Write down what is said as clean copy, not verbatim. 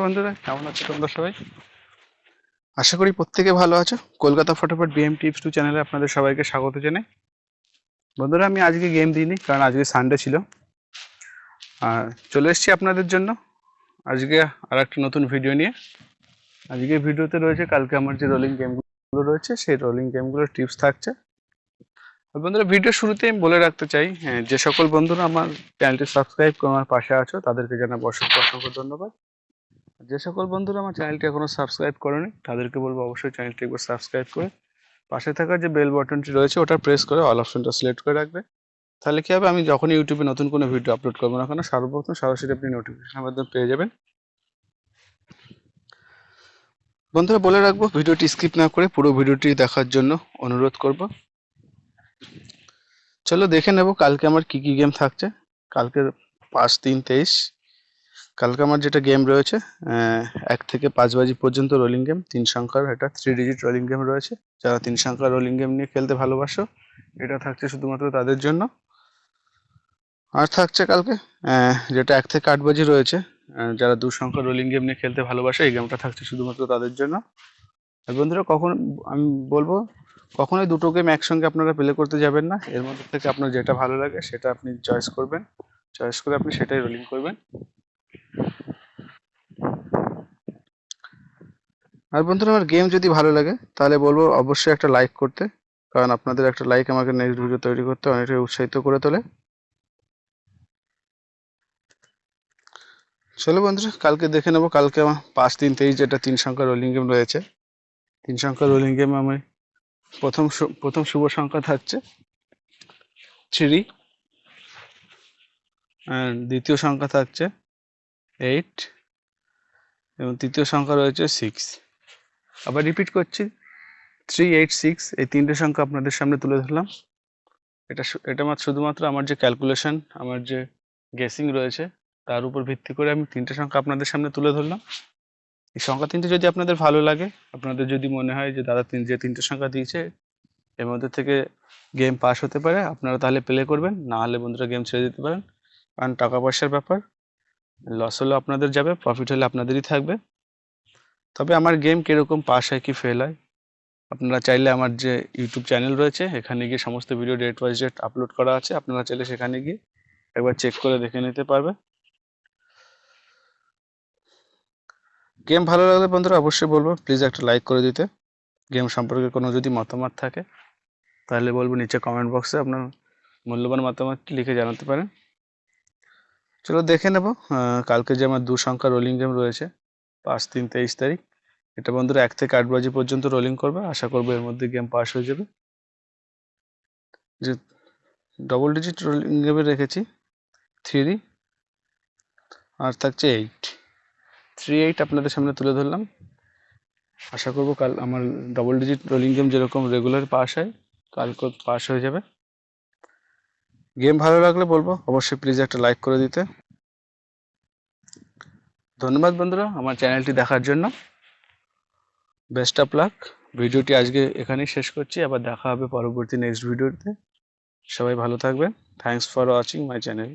বন্ধুরা, কেমন আছো তোমরা সবাই? আশা করি প্রত্যেকে ভালো আছো। কলকাতা ফটাফট BMtips 2 চ্যানেলে আপনাদের সবাইকে স্বাগত জানাই। বন্ধুরা, আমি আজকে গেম দিইনি কারণ আজকে সানডে ছিল। আর চলে এসেছি আপনাদের জন্য আজকে আর একটা নতুন ভিডিও নিয়ে। আজকে ভিডিওতে রয়েছে কালকে আমার যে রোলিং গেমগুলো রয়েছে সেই রোলিং গেমগুলোর টিপস থাকছে। আর বন্ধুরা, ভিডিও শুরুতে আমি বলে রাখতে চাই, যে সকল বন্ধুরা আমার চ্যানেলটি সাবস্ক্রাইব করে আমার পাশে আছো তাদেরকে জানাবো অসংখ্য ধন্যবাদ। যে সকল বন্ধুরা আমার চ্যানেলটি এখনো সাবস্ক্রাইব করেনি তাদেরকে বলবো অবশ্যই চ্যানেলটি একবার সাবস্ক্রাইব করে পাশে থাকা যে বেল বাটনটি রয়েছে ওটা প্রেস করে অল অপশনটা সিলেক্ট করে রাখবে। তাহলে কি হবে, আমি যখনই ইউটিউবে নতুন কোনো ভিডিও আপলোড করবো না কেন সর্বপ্রথম সরাসরি আপনি নোটিফিকেশনের মাধ্যমে পেয়ে যাবেন। বন্ধুরা, বলে রাখবো ভিডিওটি স্কিপ না করে পুরো ভিডিওটি দেখার জন্য অনুরোধ করব। চলো দেখে নেব কালকে আমার কি কি গেম থাকছে। কালকে 5-3-23 কালকে আমার যেটা গেম রয়েছে 1 থেকে 5 বাজি পর্যন্ত রোলিং গেম, 3 সংখ্যার একটা 3 ডিজিট রোলিং গেম রয়েছে। যারা 3 সংখ্যার রোলিং গেম নিয়ে খেলতে ভালোবাসো এটা থাকছে শুধুমাত্র তাদের জন্য। আর থাকছে কালকে যেটা 1 থেকে 8 বাজি রয়েছে, যারা 2 সংখ্যার রোলিং গেম নিয়ে খেলতে ভালোবাসে এই গেমটা থাকছে শুধুমাত্র তাদের জন্য। আর বন্ধুরা, আমি বলবো কখনোই দুটো গেম একসঙ্গে আপনারা প্লে করতে যাবেন না। এর মধ্যে থেকে আপনার যেটা ভালো লাগে সেটা আপনি চয়েস করবেন, চয়েস করে আপনি সেটাই রোলিং করবেন। আর বন্ধুরা, আমার গেম যদি ভালো লাগে তাহলে বলবো অবশ্যই একটা লাইক করতে, কারণ আপনাদের একটা লাইক আমাকে নেক্সট ভিডিও তৈরি করতে অনেকটাই উৎসাহিত করে তোলে। চলো বন্ধুরা, কালকে দেখে নেবো কালকে আমার 5-3-23 যেটা 3 সংখ্যা রোলিং গেম রয়েছে। 3 সংখ্যা রোলিং গেম আমি প্রথম শুভ সংখ্যা থাকছে 3, দ্বিতীয় সংখ্যা থাকছে 8 এবং তৃতীয় সংখ্যা রয়েছে 6। আবার রিপিট করছি, 3, 8, 6 এই তিনটে সংখ্যা আপনাদের সামনে তুলে ধরলাম। এটা শুধুমাত্র আমার যে ক্যালকুলেশন, আমার যে গেসিং রয়েছে তার উপর ভিত্তি করে আমি তিনটে সংখ্যা আপনাদের সামনে তুলে ধরলাম। এই সংখ্যা তিনটে যদি আপনাদের ভালো লাগে, আপনাদের যদি মনে হয় যে দাদা যে তিনটে সংখ্যা দিয়েছে এর মধ্যে থেকে গেম পাস হতে পারে, আপনারা তাহলে প্লে করবেন, না হলে বন্ধুরা গেম ছেড়ে দিতে পারেন। কারণ টাকা পয়সার ব্যাপার, লস হলে আপনাদের যাবে, প্রফিট হলে আপনাদেরই থাকবে। তবে আমার গেম কীরকম পাস হয় কি ফেল হয় আপনারা চাইলে আমার যে ইউটিউব চ্যানেল রয়েছে এখানে গিয়ে সমস্ত video date wise date upload করা আছে, আপনারা চাইলে সেখানে গিয়ে একবার চেক করে দেখে নিতে পারবে। গেম ভালো লাগলে বন্ধুরা অবশ্যই বলবো প্লিজ একটা লাইক করে দিতে। গেম সম্পর্কে কোনো যদি মতামত থাকে তাহলে বলবো নিচে কমেন্ট বক্সে আপনার মূল্যবান মতামতটি লিখে জানাতে পারেন। চলো দেখে নেব কালকে যে আমার 2 সংখ্যা রোলিং গেম রয়েছে 5-3-23 তারিখ, এটা বন্ধুরা 1 থেকে 8 বাজি পর্যন্ত রোলিং করবে। আশা করবো এর মধ্যে গেম পাস হয়ে যাবে। যে ডবল ডিজিট রোলিং গেমে রেখেছি 3 আর থাকছে 8, 3-8 আপনাদের সামনে তুলে ধরলাম। আশা করবো কাল আমার ডবল ডিজিট রোলিং গেম যেরকম রেগুলার পাস হয় কালকে পাস হয়ে যাবে। গেম ভালো লাগলে বলবো অবশ্যই প্লিজ একটা লাইক করে দিতে। ধন্যবাদ বন্ধুরা আমার চ্যানেলটি দেখার জন্য। Best of luck. ভিডিওটি আজকে এখানেই শেষ করছি, আবার দেখা হবে পরবর্তী নেক্সট ভিডিওতে। সবাই ভালো থাকবেন। Thanks for watching my channel.